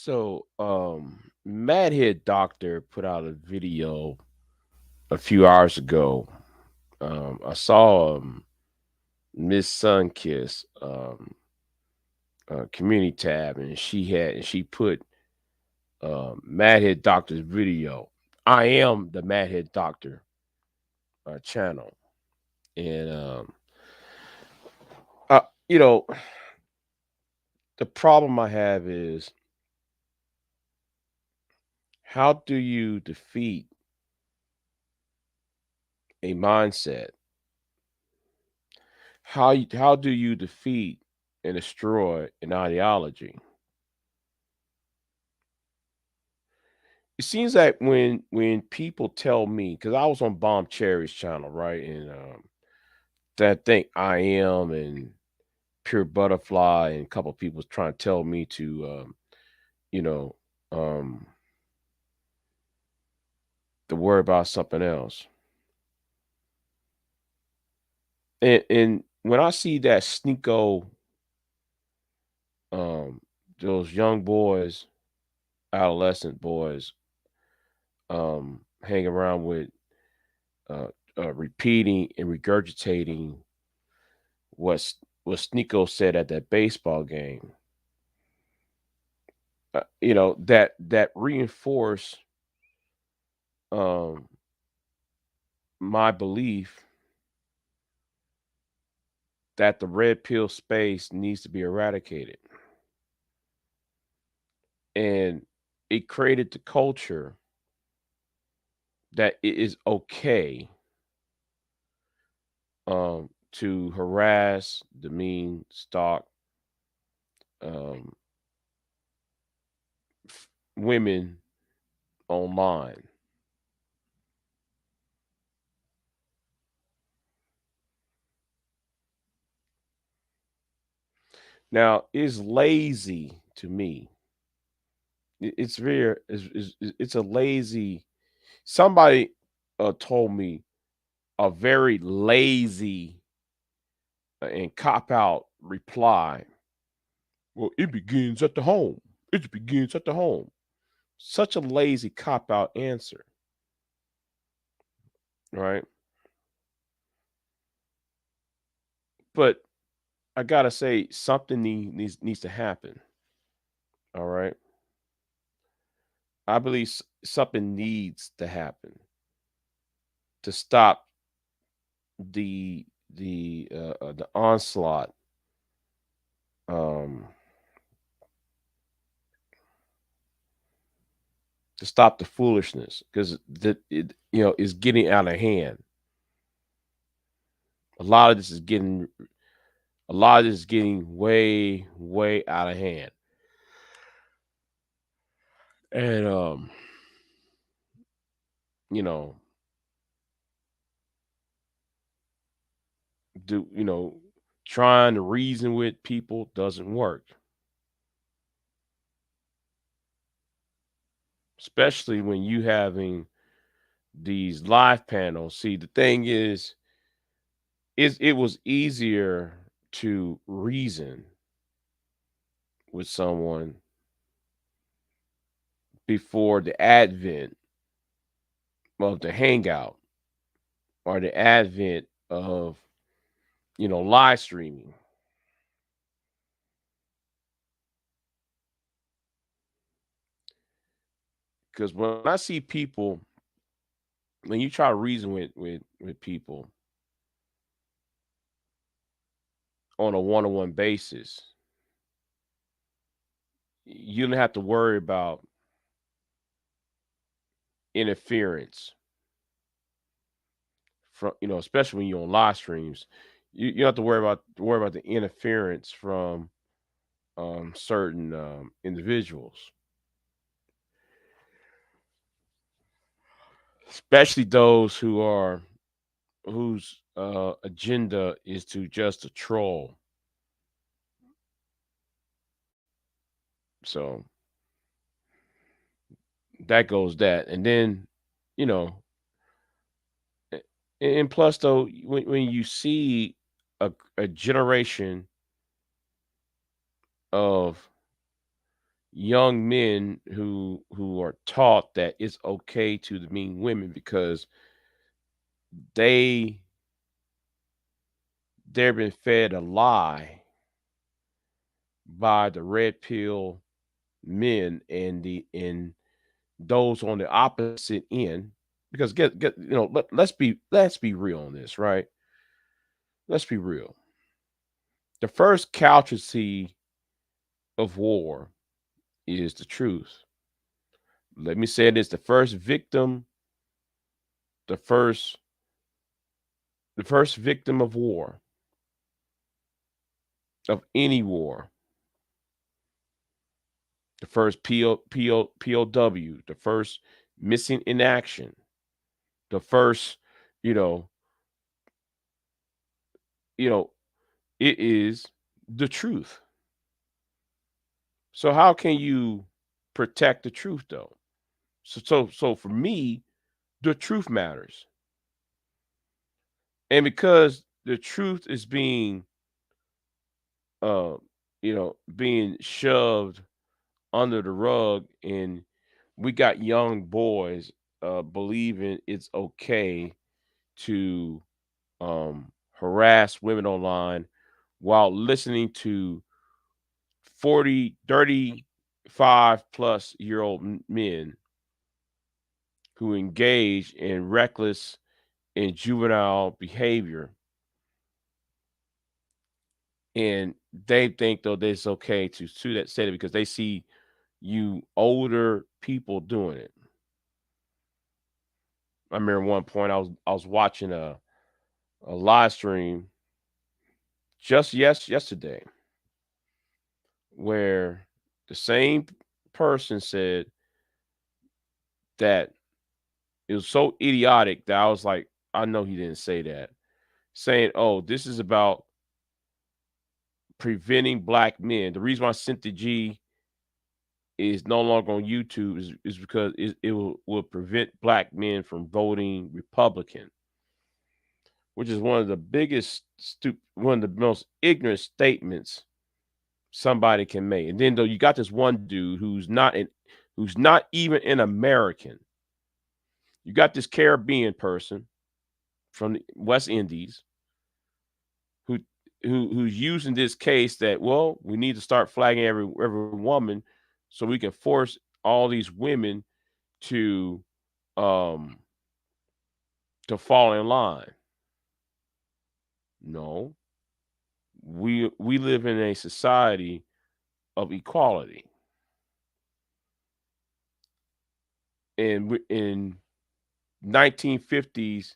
So, Mad Head Doctor put out a video a few hours ago. I saw Miss Sunkiss community tab, and she put Mad Head Doctor's video. I am the Mad Head Doctor channel, and uh, you know the problem I have is how do you defeat a mindset? How do you defeat and destroy an ideology? It seems like when people tell me, because I was on Bomb Cherry's channel, right? And that thing I am and Pure Butterfly and a couple of people was trying to tell me to you know, um to worry about something else. And when I see that Sneeko, um, those young boys, adolescent boys, hang around with uh, repeating and regurgitating what what Sneeko said at that baseball game. That reinforce um, my belief that the red pill space needs to be eradicated, and it created the culture that it is okay to harass, demean, stalk um, women online. Now, is lazy to me. It's very it's a lazy. Somebody told me a very lazy and cop out reply. Well, it begins at the home. It begins at the home. Such a lazy cop out answer, right? But I gotta say something needs to happen. All right, I believe something needs to happen to stop the onslaught, um, to stop the foolishness because it is getting out of hand. A lot of this is getting a lot of this is getting way out of hand, and you know do you know trying to reason with people doesn't work, especially when you having these live panels. See, the thing is it was easier to reason with someone before the advent of the hangout or the advent of live streaming. Because when I see people, when you try to reason with people on a one-on-one basis, you don't have to worry about interference from especially when you're on live streams. You don't have to worry about the interference from certain individuals, especially those whose agenda is to just a troll. So that goes that, and then you know, a- and plus though, when you see a generation of young men who are taught that it's okay to demean women because they they've been fed a lie by the red pill men and those on the opposite end. Because let's be real on this, right? Let's be real. The first casualty of war is the truth. Let me say this: the first the first victim of war, of any war, the first POW, the first missing in action, the first, you know, you know, it is the truth. So how can you protect the truth though? So for me, the truth matters. And because the truth is being uh being shoved under the rug, and we got young boys believing it's okay to harass women online while listening to 40, 35+ year old men who engage in reckless and juvenile behavior, and they think though that it's okay to sue that say it because they see you older people doing it. I remember one point I was watching a live stream just yesterday where the same person said that it was so idiotic that I was like, I know he didn't say that. Saying, "Oh, this is about preventing black men." The reason why Cynthia G is no longer on YouTube is because will prevent black men from voting Republican, which is one of the biggest, one of the most ignorant statements somebody can make. And then though you got this one dude who's not even an American. You got this Caribbean person from the West Indies who who's using this case that, well, we need to start flagging every woman so we can force all these women to um fall in line. No, we live in a society of equality, and in 1950s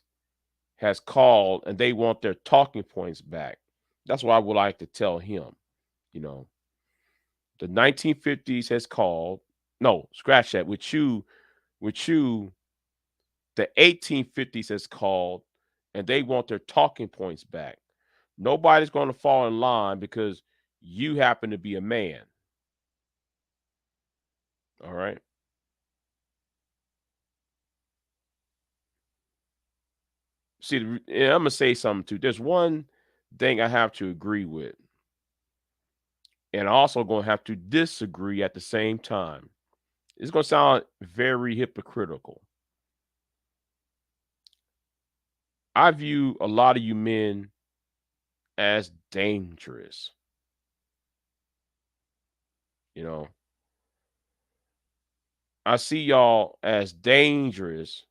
has called and they want their talking points back. That's what I would like to tell him. You know, the 1950s has called. No, scratch that. With you, the 1850s has called, and they want their talking points back. Nobody's going to fall in line because you happen to be a man. All right. See, and I'm gonna say something too. There's one thing I have to agree with, and I also gonna have to disagree at the same time. It's gonna sound very hypocritical. I view a lot of you men as dangerous. You know, I see y'all as dangerous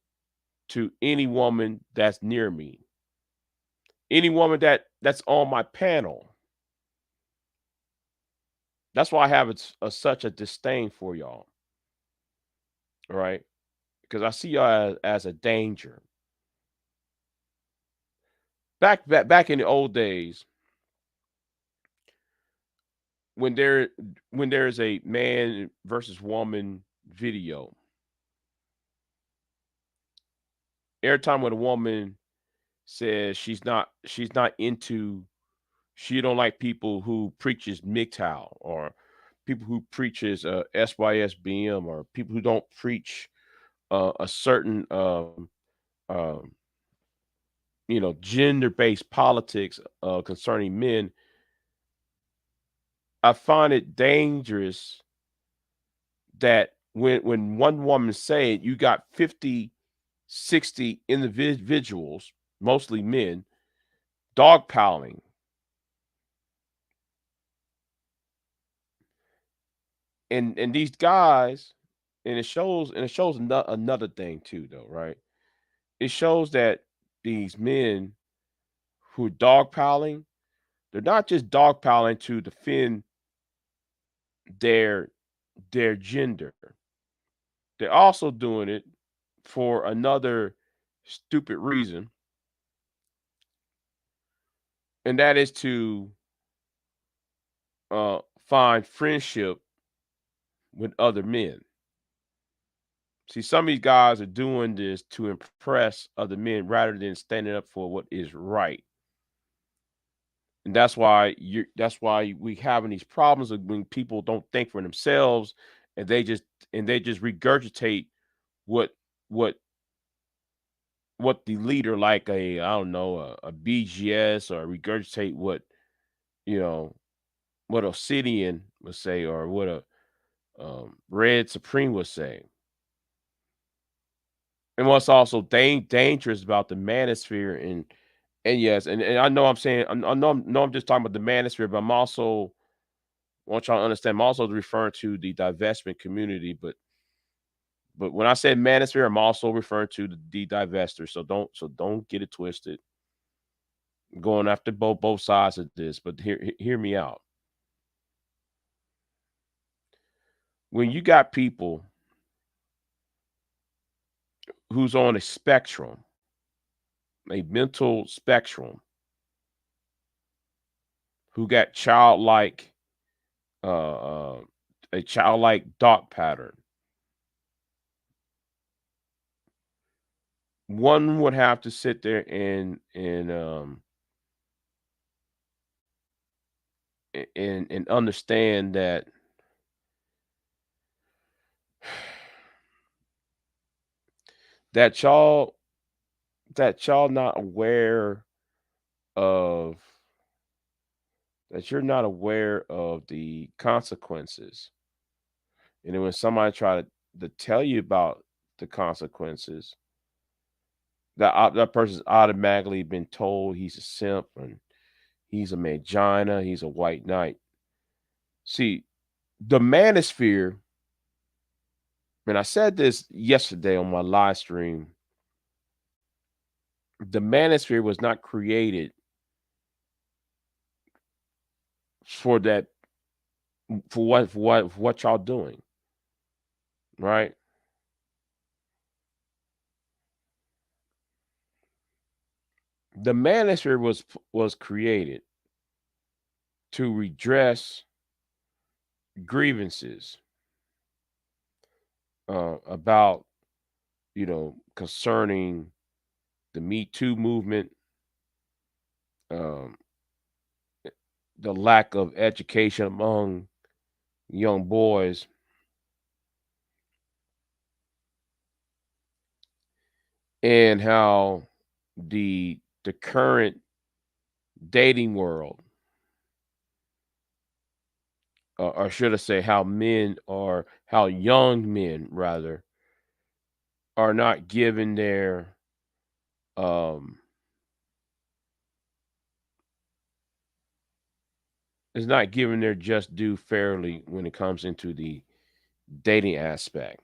to any woman that's near me, any woman that's on my panel. That's why I have such a disdain for y'all, right? Because I see y'all as a danger. Back in the old days, when there's a man versus woman video, every time when a woman says she's not into, she don't like people who preaches MGTOW, or people who preaches SYSBM, or people who don't preach a certain um, gender-based politics concerning men. I find it dangerous that when one woman said you got 50, 60 individuals, mostly men, dogpiling. And these guys, and it shows another thing too, though, right? It shows that these men who are dogpiling, they're not just dogpiling to defend their their gender. They're also doing it for another stupid reason, and that is to find friendship with other men. See, some of these guys are doing this to impress other men rather than standing up for what is right. And that's why we having these problems of when people don't think for themselves and they just regurgitate what what what the leader, like a, I don't know, a BGS, or regurgitate what, you know, what Obsidian would say, or what a Red Supreme would say. And what's also dangerous about the manosphere, and yes, and I know I'm saying, I know I'm just talking about the manosphere, but I'm also want y'all to understand, I'm also referring to the divestment community, but when I say manosphere, I'm also referring to the divestors. So don't get it twisted. I'm going after both sides of this, but hear me out. When you got people who's on a spectrum, a mental spectrum, who got uh, uh, a childlike thought pattern, one would have to sit there and understand that y'all not aware of that you're not aware of the consequences. And then when somebody try to tell you about the consequences, that person's automatically been told he's a simp and he's a mangina, he's a white knight. See, the manosphere, and I said this yesterday on my live stream, the manosphere was not created for that, for what y'all doing, right? The manosphere was created to redress grievances about, concerning the Me Too movement, um, the lack of education among young boys, and how the current dating world, or should I say, how young men rather are not given their um is not given their just due fairly when it comes into the dating aspect.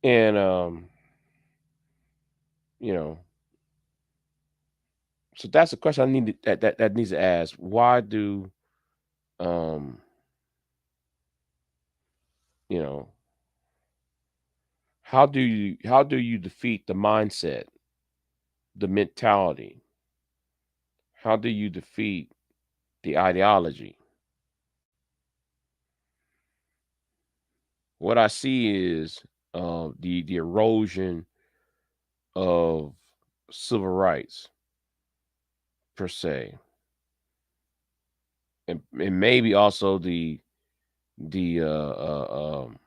And you know, so that's a question I need that needs to ask. Why do um you know how do you defeat the mindset, the mentality? How do you defeat the ideology? What I see is the erosion of civil rights per se, and maybe also the uh, uh, um,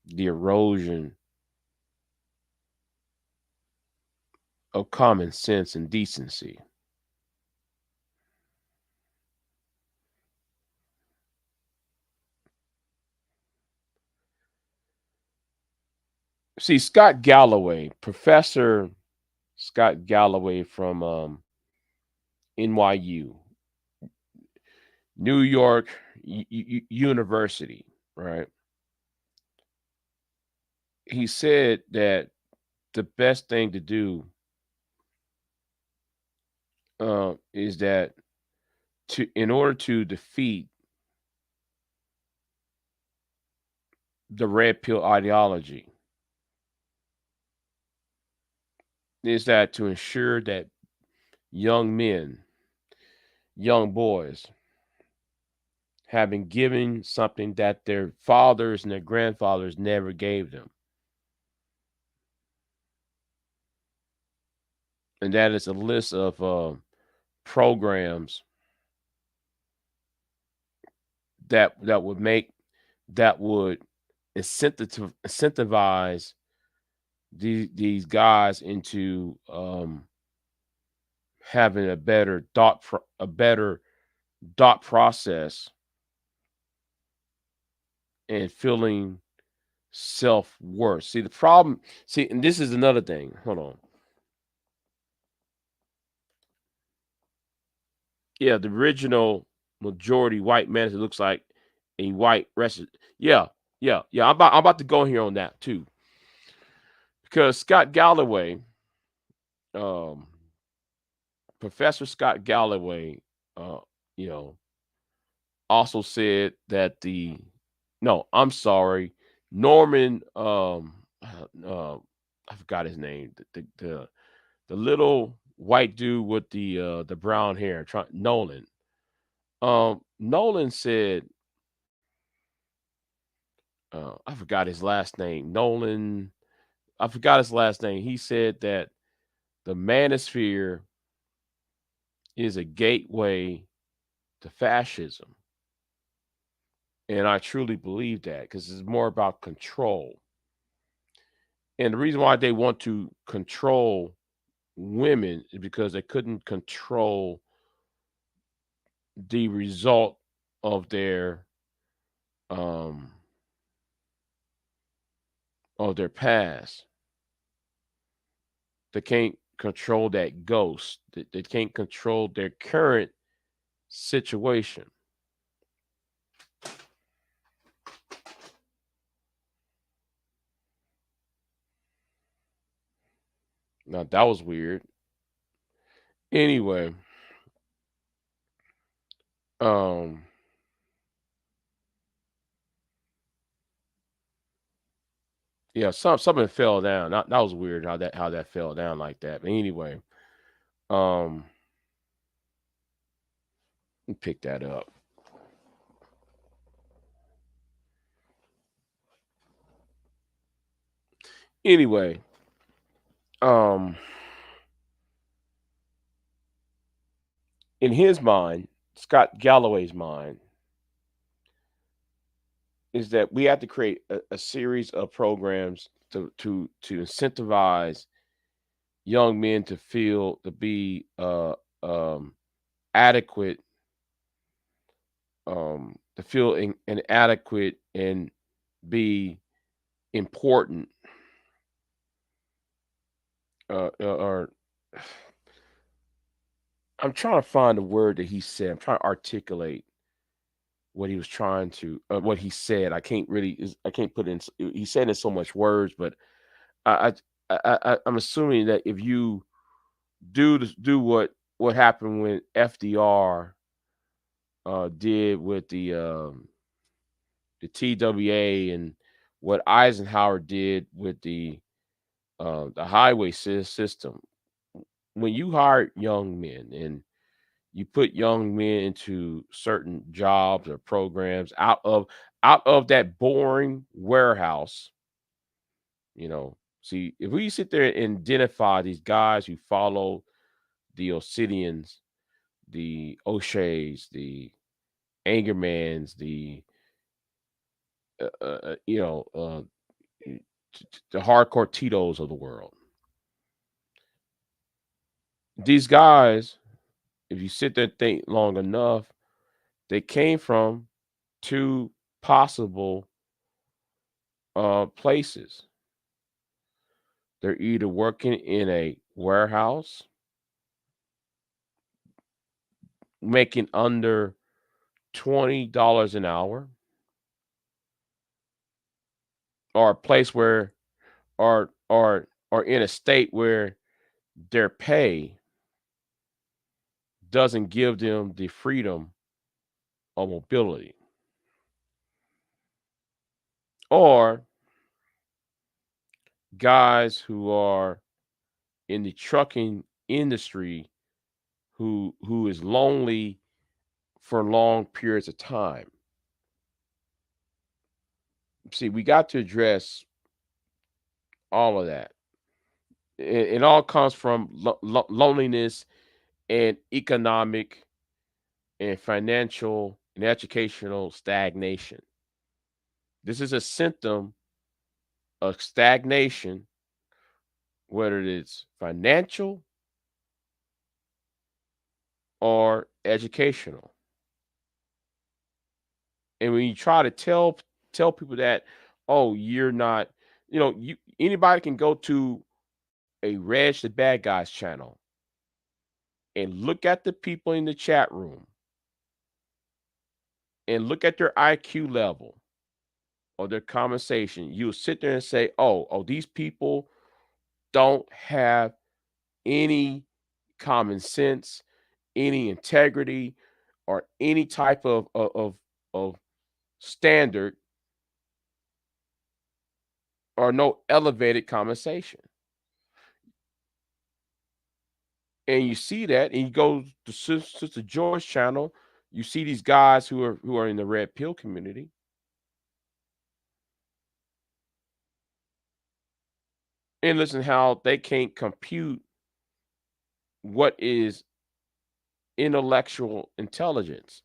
the erosion of common sense and decency. See, Scott Galloway, Professor Scott Galloway from NYU, New York University, right? He said that the best thing to do is that to in order to defeat the red pill ideology is that to ensure that young men, young boys, have been given something that their fathers and their grandfathers never gave them, and that is a list of programs that would make that would incentivize these guys into having a better thought process and feeling self-worth. See the problem, see, and this is another thing. Hold on. Yeah, the original majority white man, it looks like a white resident. Yeah, yeah. I'm about to go here on that too. Because Scott Galloway, um, Professor Scott Galloway, uh, you know, also said that the no, I'm sorry, Norman, I forgot his name, the little white dude with the brown hair, Nolan. Nolan said, I forgot his last name. Nolan, I forgot his last name. He said that the manosphere is a gateway to fascism. And I truly believe that because it's more about control. And the reason why they want to control women is because they couldn't control the result of um their past. They can't control that ghost. They can't control their current situation. Now that was weird. Anyway, um, yeah, something fell down. That was weird how that fell down like that. But anyway, um, let me pick that up. Anyway, um, in his mind, Scott Galloway's mind, is that we have to create a series of programs to incentivize young men to feel to be adequate, to feel inadequate and be important, or I'm trying to find the word that he said. I'm trying to articulate what he was trying to what he said. I can't put in. He said in so much words, but I I'm assuming that if you do what happened when FDR did with the TWA and what Eisenhower did with the highway system. When you hire young men and you put young men into certain jobs or programs out of that boring warehouse, see, if we sit there and identify these guys who follow the Osidians, the O'Sheas, the Angermans, uh, uh, uh, you know, uh, the hardcore Tito's of the world, These guys, if you sit there and think long enough, they came from two possible places. They're either working in a warehouse, making under $20 an hour, or a place where, or in a state where their pay doesn't give them the freedom of mobility, or guys who are in the trucking industry who is lonely for long periods of time. See, we got to address all of that. It all comes from loneliness and economic and financial and educational stagnation. This is a symptom of stagnation, whether it's financial or educational. And when you try to tell people that, oh, you're not, you anybody can go to a Reg the Bad Guys channel and look at the people in the chat room and look at their IQ level or their conversation. You'll sit there and say, oh, these people don't have any common sense, any integrity, or any type of standard, or no elevated conversation. And you see that, and you go to Sister Joy's channel, you see these guys who are in the red pill community, and listen how they can't compute what is intellectual intelligence.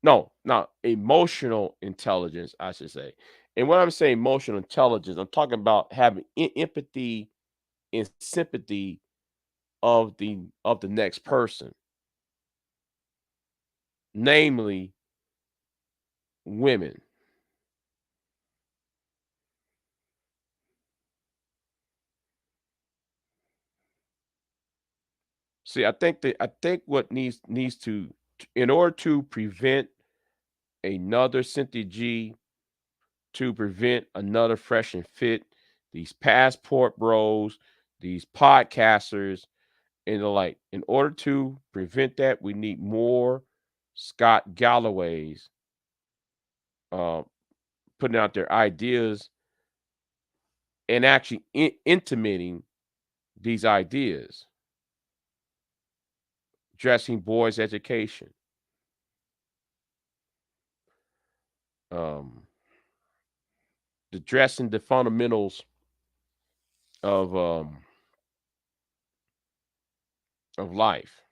No, not emotional intelligence, I should say. And when I'm saying emotional intelligence, I'm talking about having empathy and sympathy of the next person, namely women. See, I think what needs to, in order to prevent another Cynthia G, to prevent another Fresh and Fit, these passport bros, these podcasters, and the like. In order to prevent that, we need more Scott Galloways uh, putting out their ideas and actually intimating these ideas, addressing boys' education, um, addressing the fundamentals of of life,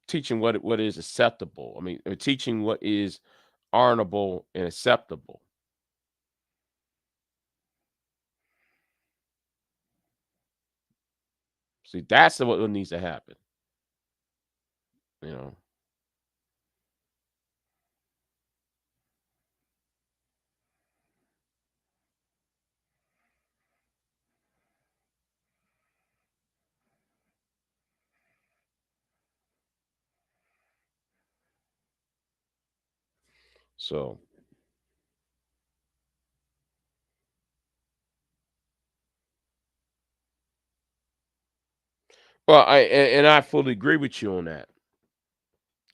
teaching what is acceptable. I mean, teaching what is honorable and acceptable. See, that's what needs to happen. You know, so well, and I fully agree with you on that.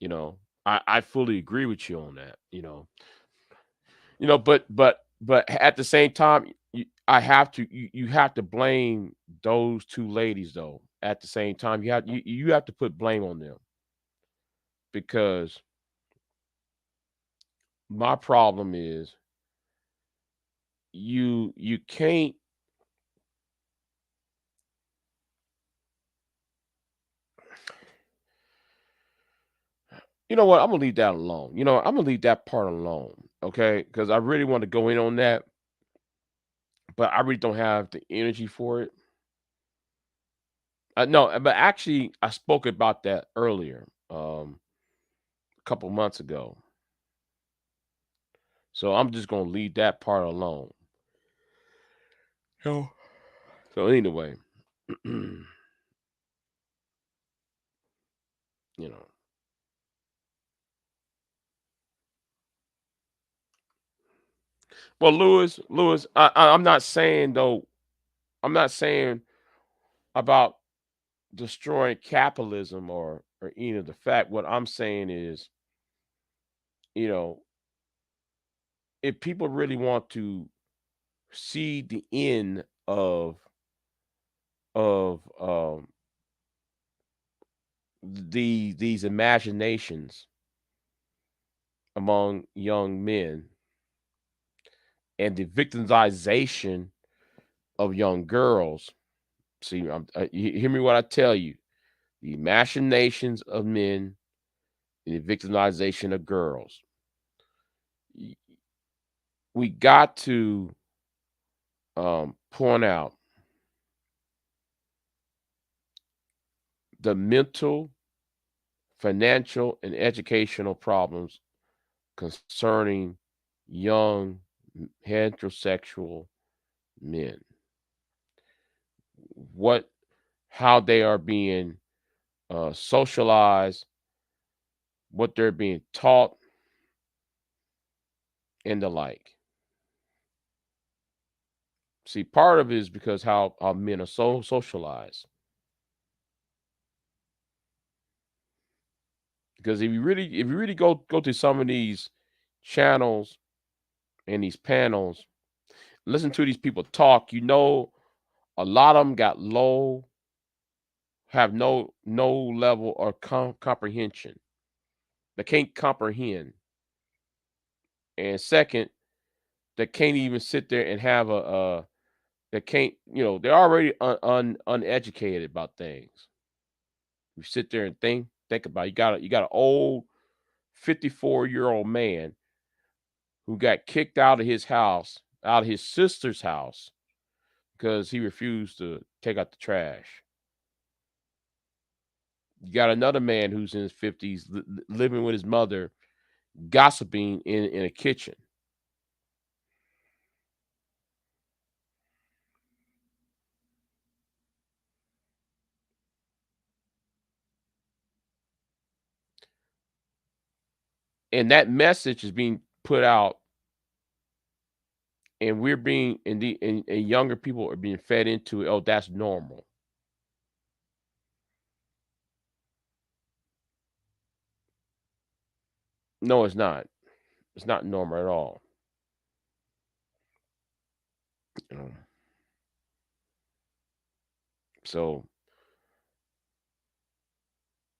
You know, I fully agree with you on that. But at the same time, you have to blame those two ladies though. At the same time, you have to put blame on them because my problem is you can't. You know what? I'm gonna leave that alone. I'm gonna leave that part alone, okay? Because I really want to go in on that, but I really don't have the energy for it. No, but actually, I spoke about that earlier, a couple months ago. So I'm just gonna leave that part alone. So, so anyway, you know. Well, Lewis, I'm not saying though. I'm not saying about destroying capitalism or any of the fact. What I'm saying is, you know, if people really want to see the end of these imaginations among young men and the victimization of young girls. See, you hear me what I tell you. The machinations of men and the victimization of girls. Y- We got to point out the mental, financial, and educational problems concerning young heterosexual men. What, how they are being socialized, what they're being taught, and the like. See, part of it is because how men are so socialized. Because if you really go to some of these channels and these panels, listen to these people talk, a lot of them got have no level or comprehension. They can't comprehend. And second, they can't even sit there and have they can't, they're already uneducated about things. You sit there and think about it. You got an old 54-year-old man who got kicked out of his house, out of his sister's house, because he refused to take out the trash. You got another man who's in his 50s living with his mother, gossiping in a kitchen. And that message is being put out, and we're being and younger people are being fed into it. Oh, that's normal. No, it's not. It's not normal at all. You know? So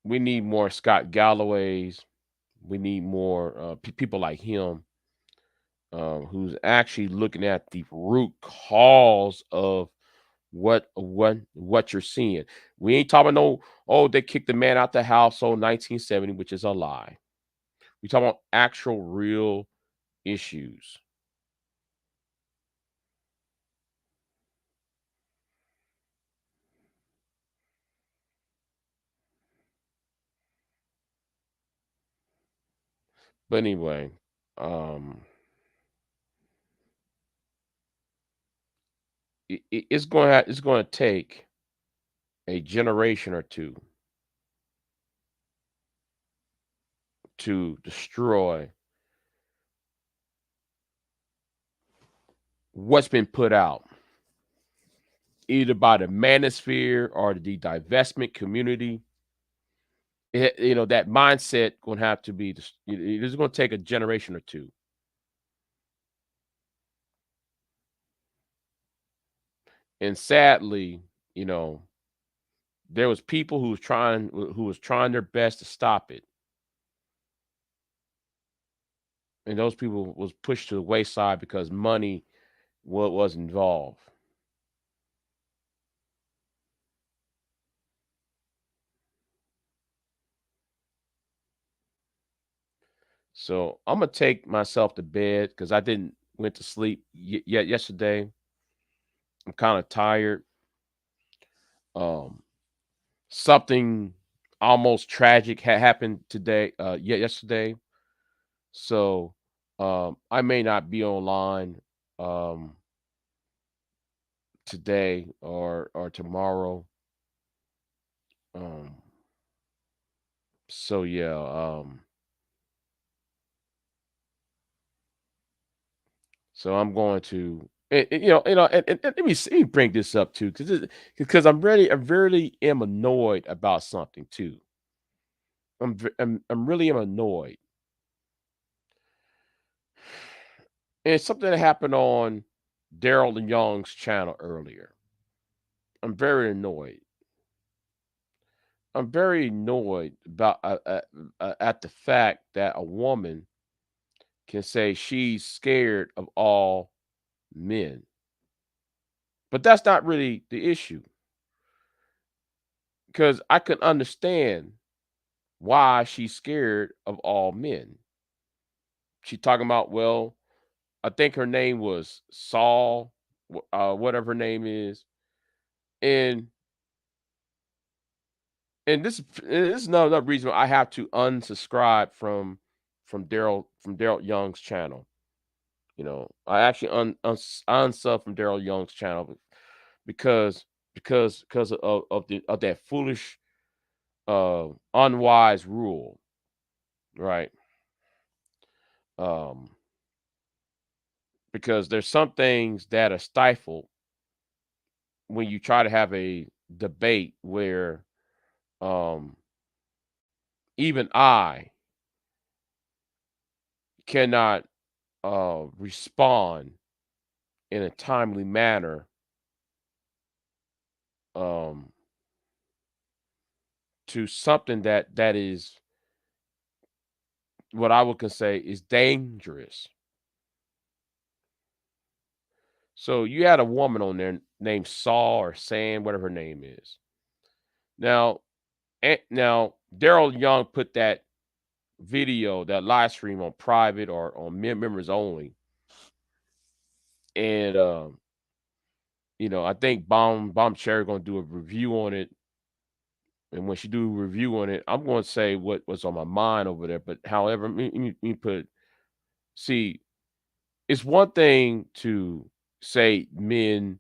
we need more Scott Galloways. We need more people like him, who's actually looking at the root cause of what you're seeing. We ain't talking no, oh, they kicked the man out the house on 1970, which is a lie. We talking about actual real issues. But anyway, um, it's going to take a generation or two to destroy what's been put out, either by the manosphere or the divestment community. That mindset going to have to be. It's going to take a generation or two, and sadly, you know, there was people who was trying their best to stop it, and those people was pushed to the wayside because money was involved. So I'm gonna take myself to bed because I didn't went to sleep yet yesterday. I'm kind of tired. Um, Something almost tragic had happened today, yesterday. So I may not be online um, today or tomorrow. Um, so yeah, so I'm going to, and let me bring this up too, because I'm really am annoyed about something too. I'm really am annoyed, and it's something that happened on Daryl and Young's channel earlier. I'm very annoyed. I'm very annoyed about at the fact that a woman can say she's scared of all men, but that's not really the issue. Because I can understand why she's scared of all men. She talking about, well, I think her name was Saul, whatever her name is, and this is another reason I have to unsubscribe from Daryl Young's channel. I actually unsub from Daryl Young's channel because of that foolish, unwise rule, right? Um, because there's some things that are stifled when you try to have a debate where um, even I cannot respond in a timely manner um, to something that is what I would can say is dangerous. So you had a woman on there named Saw or Sam, whatever her name is. Now, now Daryl Young put that video, that live stream on private or on members only, and I think Bomb Cherry gonna do a review on it, and when she do a review on it, I'm gonna say what was on my mind over there. But however, me put see, it's one thing to say men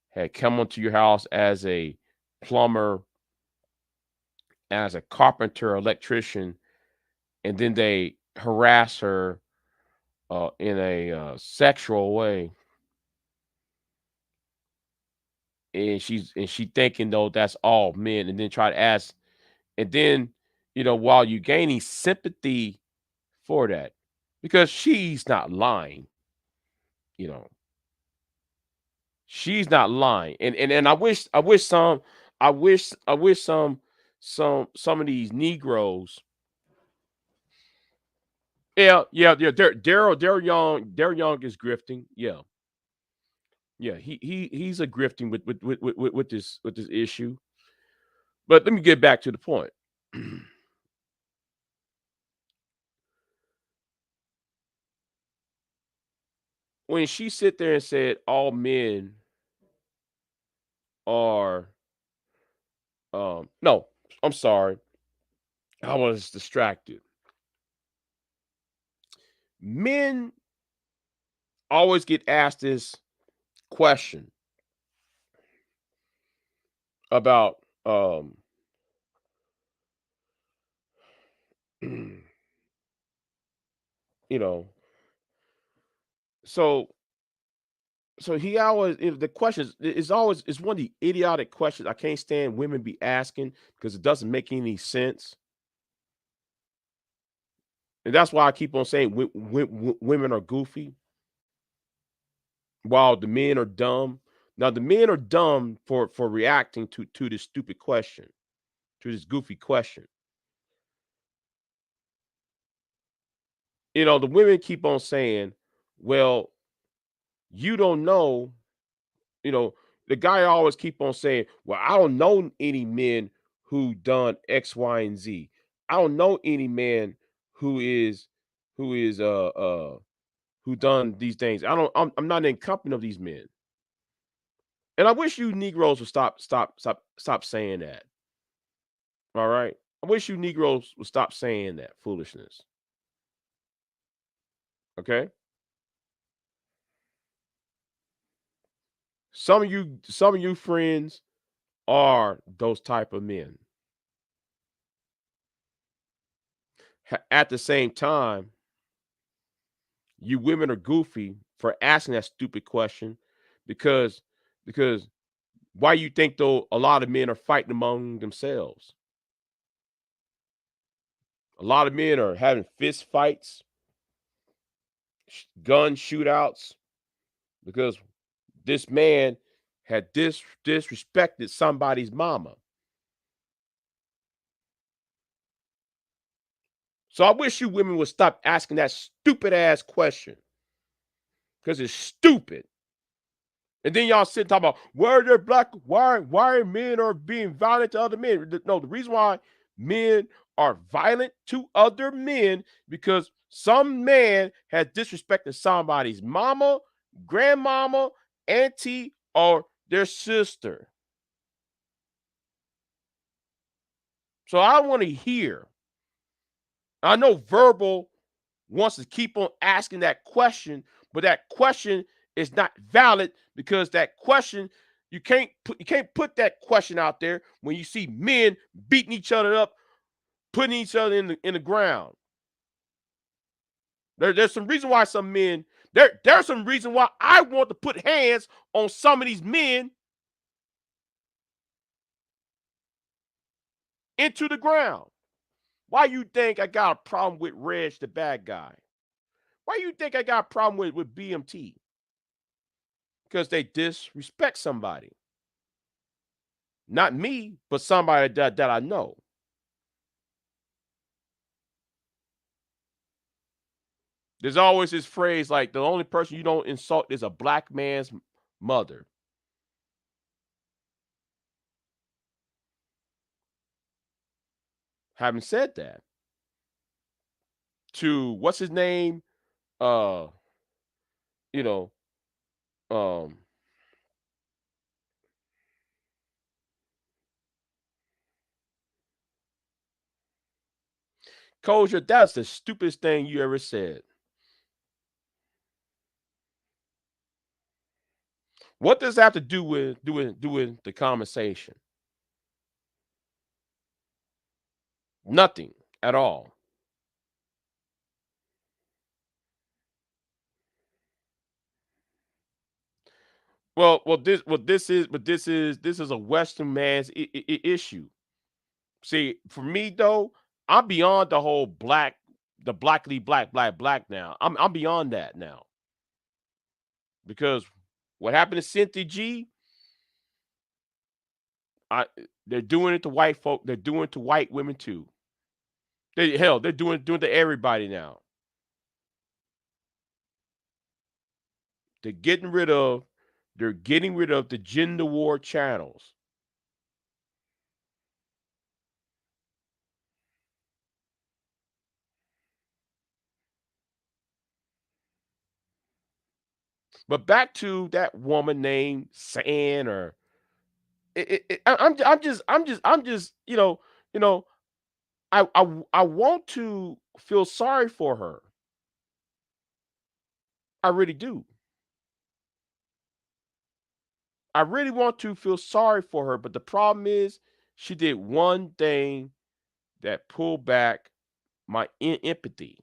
had come onto your house as a plumber, as a carpenter, electrician, and then they harass her in a sexual way, and she thinking though that's all men, and then try to ask, and then while you gaining sympathy for that, because she's not lying, you know, she's not lying, and I wish some of these Negroes. Yeah. Daryl Young is grifting. Yeah. He's a grifting with this issue. But let me get back to the point. When she sit there and said all men are, no, I'm sorry, I was distracted. Men always get asked this question about, you know, so he always, the questions is always, it's one of the idiotic questions I can't stand women be asking because it doesn't make any sense. And that's why I keep on saying women are goofy while the men are dumb. Now the men are dumb for reacting to this stupid question, to this goofy question. The women keep on saying, "Well, you don't know." You know, the guy always keep on saying, "Well, I don't know any men who done X, Y, and Z. I don't know any man who is who is who done these things. I'm not in company of these men." And I wish you Negroes would stop saying that. All right. I wish you Negroes would stop saying that foolishness. Okay. Some of you friends are those type of men. At the same time, you women are goofy for asking that stupid question because because why you think though a lot of men are fighting among themselves? A lot of men are having fist fights, gun shootouts because this man had disrespected somebody's mama. So I wish you women would stop asking that stupid ass question because it's stupid. And then y'all sit and talk about why they're black, why men are being violent to other men. No, the reason why men are violent to other men because some man has disrespected somebody's mama, grandmama, auntie, or their sister. So I want to hear. I know verbal wants to keep on asking that question, but that question is not valid because that question you can't put that question out there when you see men beating each other up, putting each other in the ground. There's some reason why some men there's some reason why I want to put hands on some of these men into the ground. Why you think I got a problem with Reg the bad guy? Why you think I got a problem with BMT? Because they disrespect somebody. Not me, but somebody that I know. There's always this phrase like the only person you don't insult is a black man's mother. Having said that, to what's his name? Uh, you know, um, Kosher, that's the stupidest thing you ever said. What does that have to do with doing the conversation? Nothing at all. This is a Western man's issue. See, for me though, I'm beyond the whole the blackly black now. I'm beyond that now because what happened to Cynthia G, I they're doing it to white folk. They're doing it to white women too. They're doing it to everybody now. They're getting rid of they're getting rid of the gender war channels. But back to that woman named San or I'm just you know I want to feel sorry for her. I really do. I really want to feel sorry for her, but the problem is she did one thing that pulled back my empathy.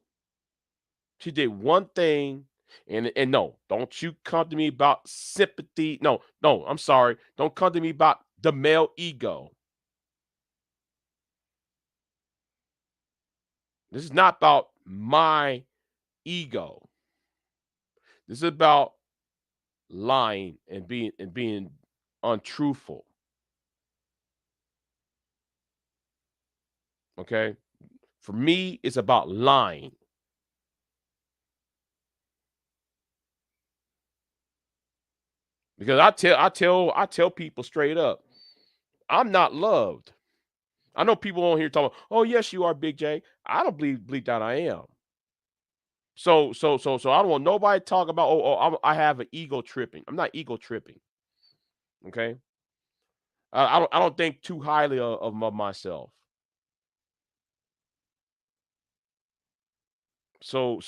She did one thing, and no, don't you come to me about sympathy. No, no, I'm sorry. Don't come to me about the male ego. This is not about my ego. This is about lying and being untruthful. Okay. For me, it's about lying because I tell people straight up, I'm not loved. I know people on here talking, oh yes, you are, Big J. I don't believe that I am. So I don't want nobody talk about I have an ego tripping. I'm not ego tripping. Okay, I don't think too highly of myself. So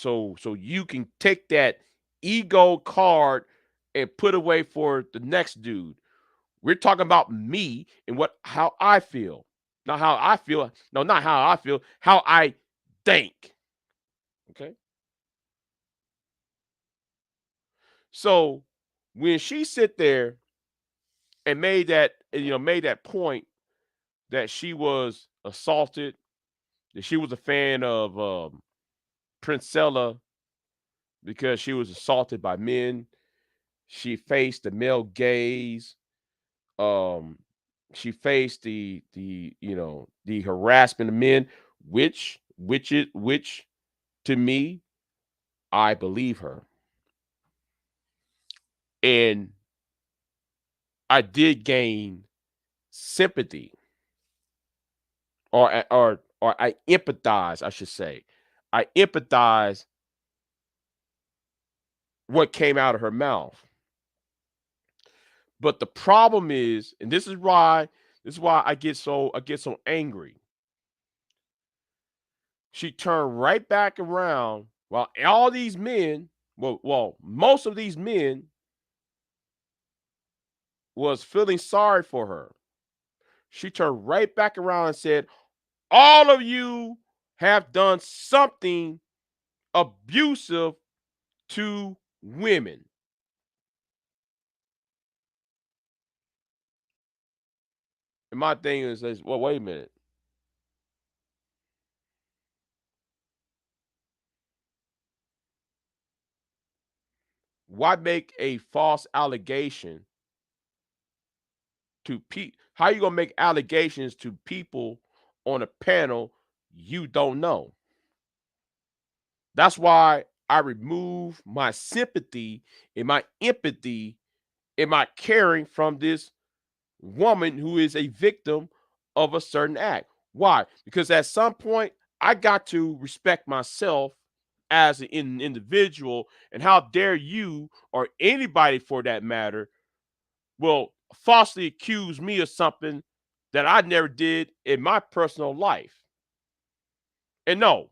you can take that ego card and put away for the next dude. We're talking about me and what how I feel. Not how I feel. No, not how I feel. How I think. Okay. So when she sit there and made that point that she was assaulted, that she was a fan of Princella because she was assaulted by men. She faced the male gaze. Um, she faced the harassment of men, which to me, I believe her. And I did gain sympathy, or I empathize, I should say. I empathize what came out of her mouth. But the problem is, and this is why I get so angry. She turned right back around while all these men, well, most of these men was feeling sorry for her. She turned right back around and said, all of you have done something abusive to women. And my thing is, well, wait a minute. Why make a false allegation to people? How you gonna make allegations to people on a panel you don't know? That's why I remove my sympathy and my empathy and my caring from this woman who is a victim of a certain act. Why? Because at some point I got to respect myself as an individual, and how dare you or anybody for that matter will falsely accuse me of something that I never did in my personal life. And no,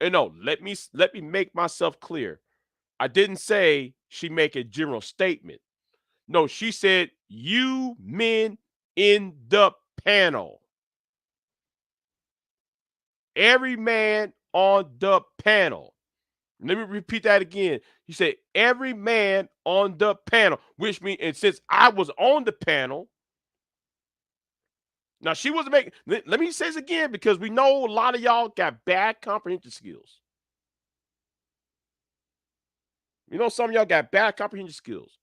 let me make myself clear. I didn't say she make a general statement. No, she said you men in the panel. Every man on the panel. Let me repeat that again. He said every man on the panel, which means, and since I was on the panel, now she wasn't making. Let me say this again because we know a lot of y'all got bad comprehension skills. You know, some of y'all got bad comprehension skills.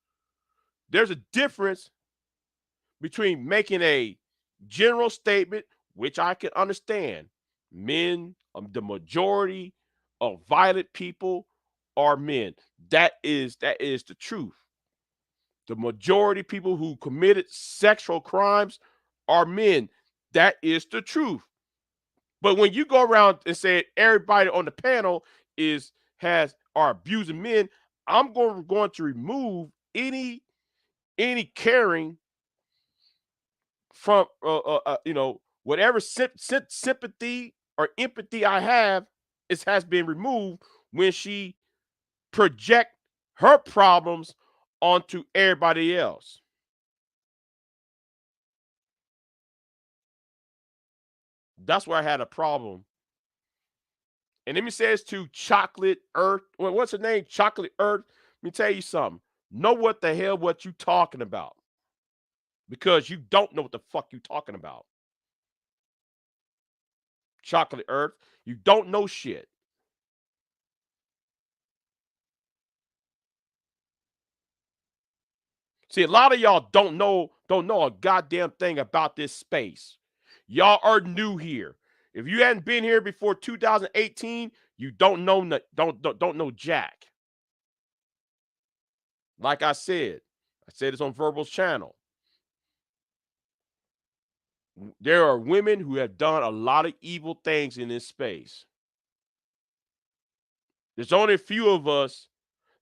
There's a difference between making a general statement, which I can understand. Men, the majority of violent people are men. That is the truth. The majority of people who committed sexual crimes are men. That is the truth. But when you go around and say everybody on the panel is has are abusing men, I'm going to remove any caring from whatever sympathy or empathy I have is has been removed when she project her problems onto everybody else. That's where I had a problem. And let me say this to Chocolate Earth. Well, what's her name? Chocolate Earth. Let me tell you something. Know what the hell what you talking about. Because you don't know what the fuck you talking about. Chocolate Earth. You don't know shit. See, a lot of y'all don't know a goddamn thing about this space. Y'all are new here. If you hadn't been here before 2018, you don't know jack. Like I said this on Verbal's channel. There are women who have done a lot of evil things in this space. There's only a few of us.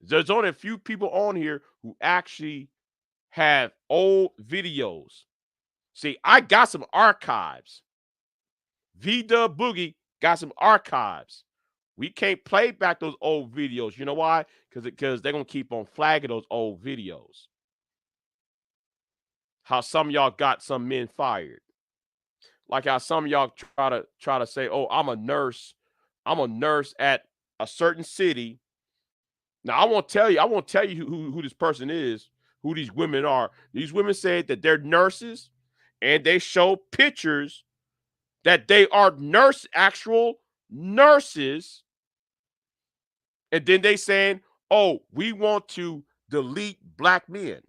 There's only a few people on here who actually have old videos. See, I got some archives. V Dub Boogie got some archives. We can't play back those old videos. You know why? Because they're gonna keep on flagging those old videos. How some of y'all got some men fired. Like how some of y'all try to say, "Oh, I'm a nurse. I'm a nurse at a certain city." Now I won't tell you who this person is, who these women are. These women said that they're nurses, and they show pictures that they are actual nurses, and then they saying, "Oh, we want to delete black men."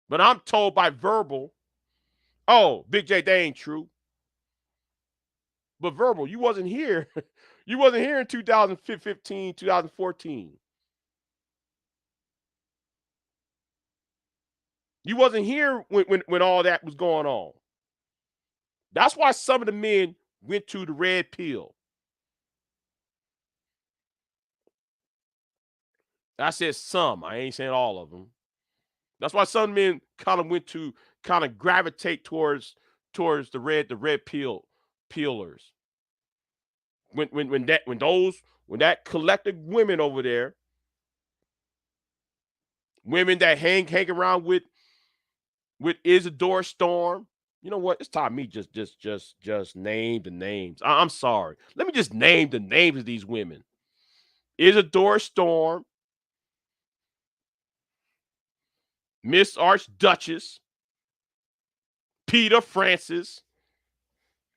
But I'm told by verbal, "Oh, Big J, they ain't true." But verbal, you wasn't here. You wasn't here in 2015, 2014. You wasn't here when all that was going on. That's why some of the men went to the red pill. I said some. I ain't saying all of them. That's why some men kind of went to kind of gravitate towards the red pill peelers. When that collective women over there, women that hang around with Isadora Storm. You know what? It's time me just name the names. I'm sorry. Let me just name the names of these women. Isadora Storm, Miss Archduchess, Peter Francis.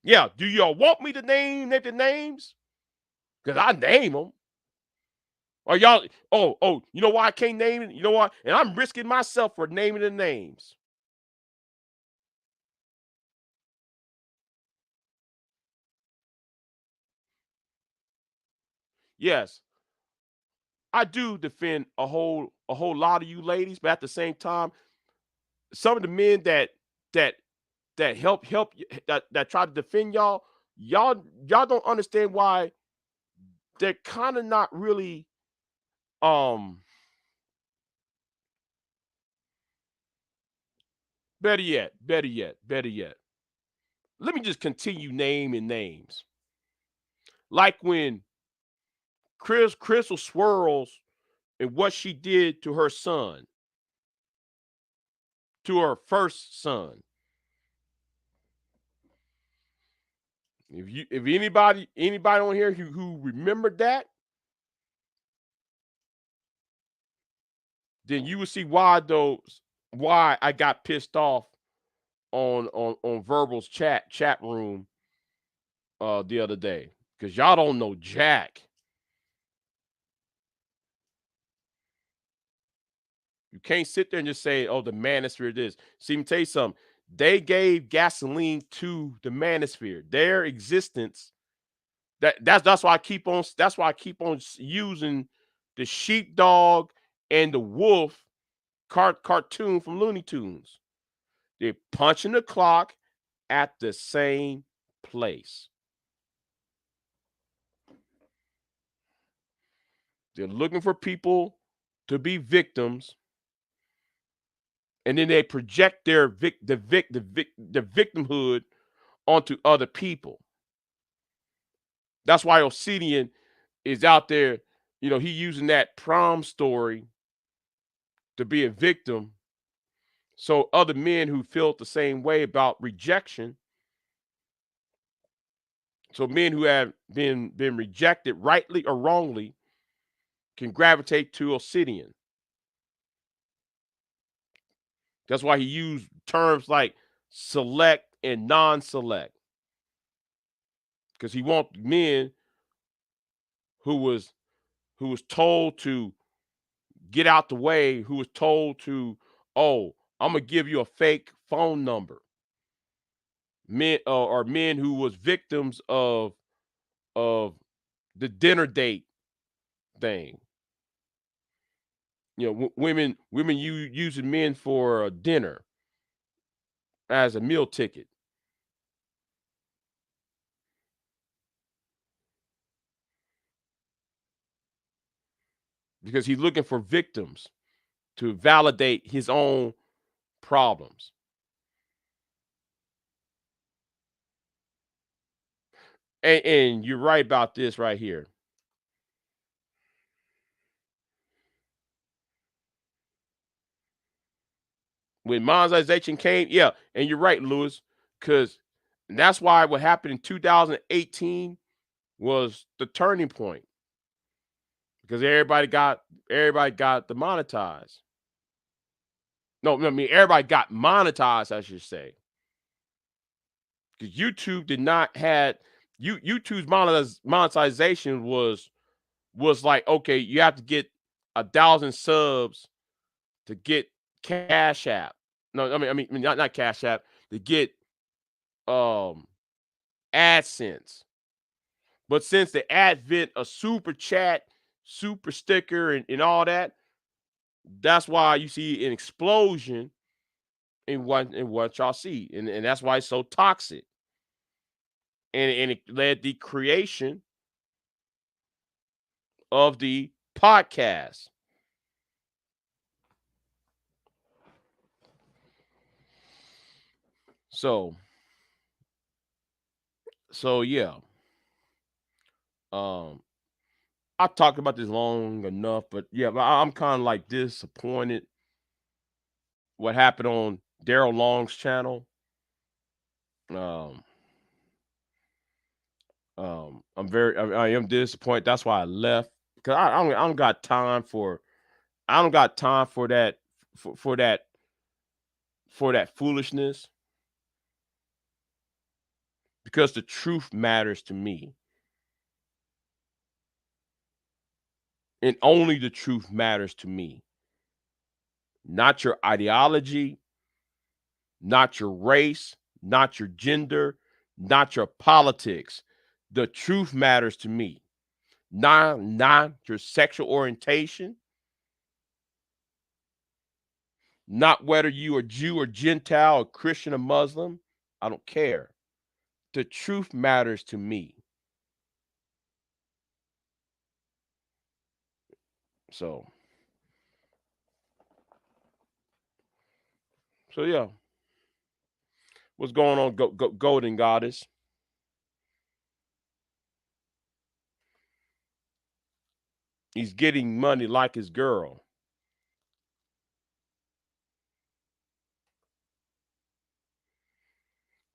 Yeah, do y'all want me to name the names? Because I name them. Or y'all, you know why I can't name it? You know what? And I'm risking myself for naming the names. Yes, I do defend a whole lot of you ladies, but at the same time, some of the men that that help that try to defend y'all don't understand why they're kind of not really um better yet. Let me just continue naming names. Like when Crystal Swirls and what she did to her son, to her first son. If anybody on here who remembered that, then you would see why I got pissed off on Verbal's chat room the other day. Because y'all don't know Jack. You can't sit there and just say, "Oh, the manosphere this." See, let me tell you something. They gave gasoline to the manosphere. Their existence. That's why I keep on using the sheepdog and the wolf cartoon from Looney Tunes. They're punching the clock at the same place. They're looking for people to be victims, and then they project the victimhood onto other people. That's why Obsidian is out there. He using that prom story to be a victim, so other men who felt the same way about rejection, so men who have been rejected rightly or wrongly, can gravitate to Obsidian. That's why he used terms like select and non-select, because he wants men who was told to get out the way, who was told to, "Oh, I'm gonna give you a fake phone number." Men or men who was victims of the dinner date thing. Women using men for a dinner as a meal ticket, because he's looking for victims. to validate his own problems. And you're right about this right here. When monetization came, yeah, and you're right, Lewis, because that's why what happened in 2018 was the turning point because everybody got demonetized. No, I mean everybody got monetized, I should say, because YouTube did not had YouTube's monetization was like, okay, you have to get 1,000 subs to get Cash App. No, I mean not Cash App to get um AdSense. But since the advent of super chat, super sticker, and all that, that's why you see an explosion in what y'all see. And that's why it's so toxic. And it led the creation of the podcast. So so yeah. Um I talked about this long enough, but yeah, I'm kind of like disappointed what happened on Daryl Long's channel. Um, I am disappointed. That's why I left because I don't got time for I don't got time for that for that for that foolishness because the truth matters to me, and only the truth matters to me, not your ideology, not your race, not your gender, not your politics. The truth matters to me, not your sexual orientation, not whether you are Jew or Gentile or Christian or Muslim. I don't care. The truth matters to me. So, so yeah. What's going on, Golden Goddess? He's getting money like his girl.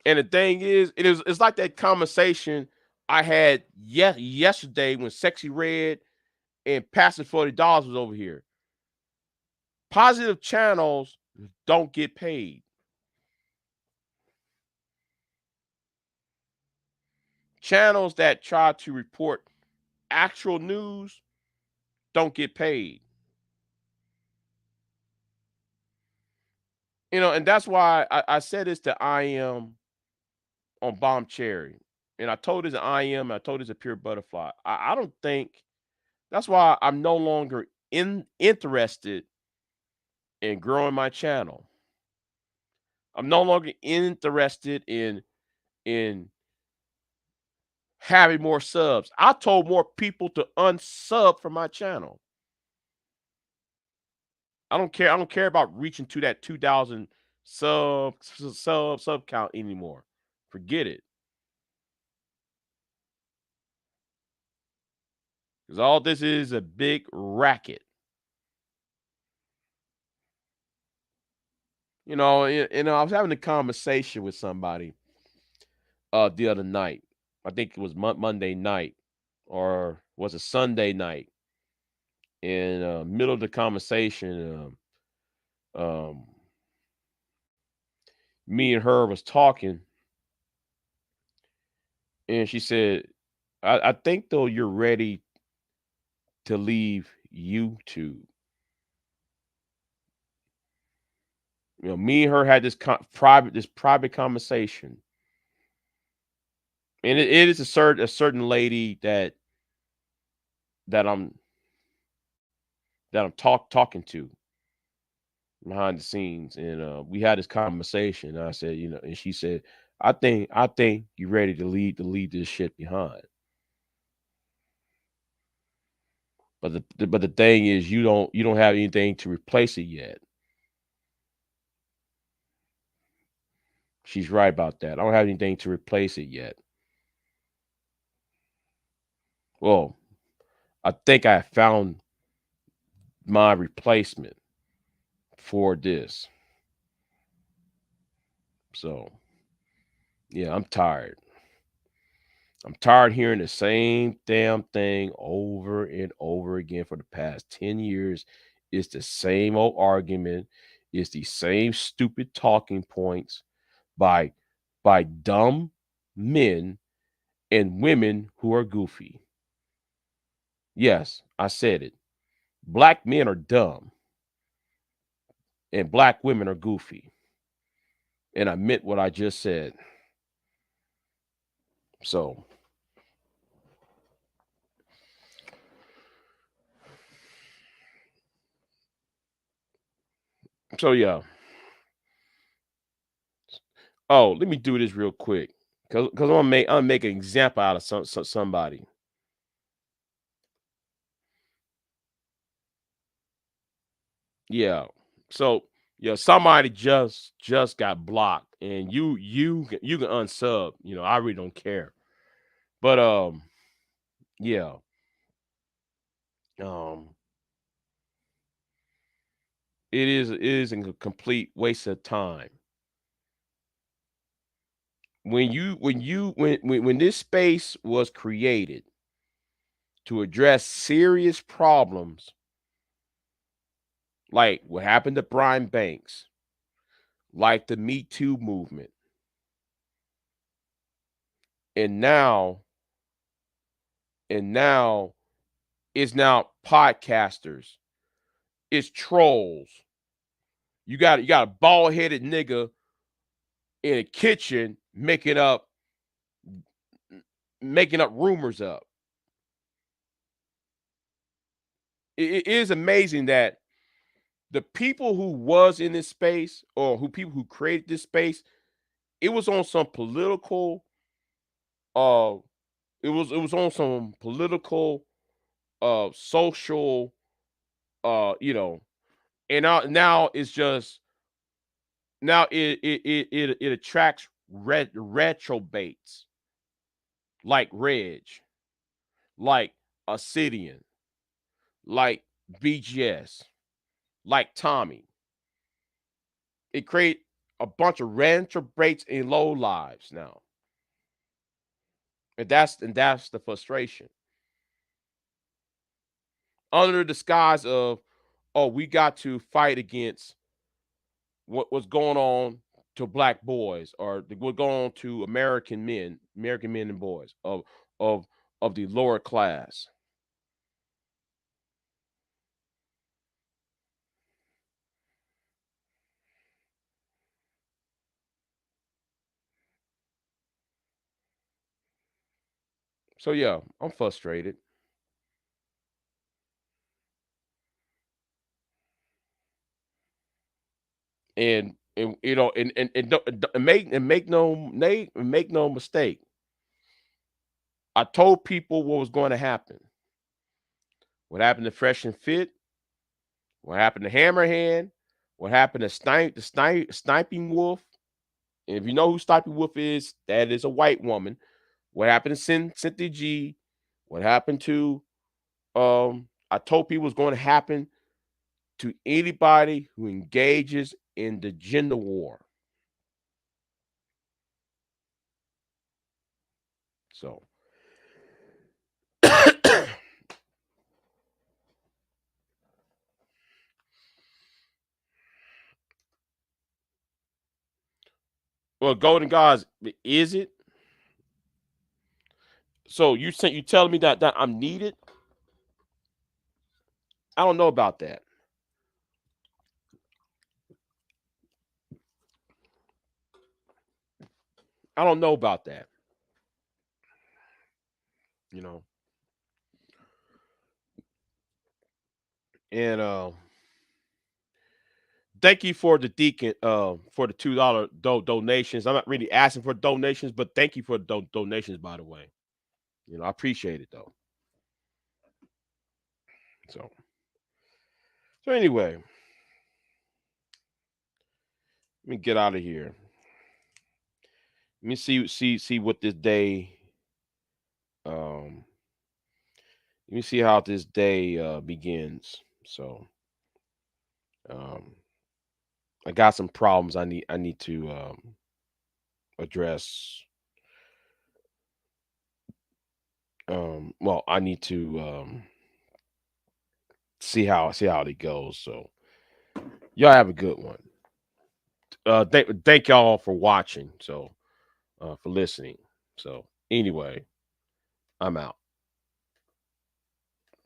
And the thing is, it's like that conversation I had yesterday when Sexy Red and Passive $40 was over here. Positive channels don't get paid. Channels that try to report actual news don't get paid. And that's why I said this to I am on Bomb Cherry. And I told this to I am, and I told this to Pure Butterfly. I don't think that's why I'm no longer interested in growing my channel. I'm no longer interested in having more subs. I told more people to unsub from my channel. I don't care. I don't care about reaching to that 2,000 sub count anymore. Forget it. Because all this is a big racket. I was having a conversation with somebody the other night. I think it was Monday night or was it Sunday night. In middle of the conversation, me and her was talking, and she said, "I think though you're ready to leave YouTube." Me and her had this private conversation, and it is a certain lady that I'm that I'm talking to behind the scenes, and we had this conversation. And I said, and she said, "I think you're ready to leave this shit behind." But the thing is, you don't have anything to replace it yet. She's right about that. I don't have anything to replace it yet. Well, I think I found my replacement for this. So yeah, I'm tired. I'm tired hearing the same damn thing over and over again for the past 10 years. It's the same old argument. It's the same stupid talking points by dumb men and women who are goofy. Yes, I said it. Black men are dumb and black women are goofy. And I meant what I just said. So, yeah. Oh, let me do this real quick. Cause I'm gonna make an example out of somebody. Yeah. So yeah, somebody just got blocked, and you can unsub. I really don't care. But yeah, um, it is a complete waste of time. When this space was created to address serious problems like what happened to Brian Banks, like the Me Too movement, and now it's now podcasters, it's trolls. You got a bald headed nigga in a kitchen making up rumors up. It is amazing that the people who was in this space, or who people who created this space, it was on some political uh it was on some political social and now it's just now it attracts retrobates like Reg, like Obsidian, like BGS, like Tommy. It create a bunch of retrobates and low lives now. And that's the frustration. Under the disguise of, oh, we got to fight against what was going on to black boys, or what going on to American men and boys of of the lower class. So yeah, I'm frustrated. And make no mistake. I told people what was going to happen. What happened to Fresh and Fit? What happened to Hammerhand? What happened to Sniping Wolf? And if you know who Sniping Wolf is, that is a white woman. What happened to Cynthia G? What happened to I told people was going to happen to anybody who engages in the gender war. So well, Golden Gods, is it? So you telling me that I'm needed? I don't know about that. I don't know about that. You know. And thank you for the deacon for the $2 donations. I'm not really asking for donations, but thank you for the donations, by the way. I appreciate it though. So anyway, let me get out of here. Let me see what this day. Um, Let me see how this day begins. So um, I got some problems I need to address. Well, I need to see how it goes. So y'all have a good one. Thank y'all for watching. So for listening. So anyway, I'm out.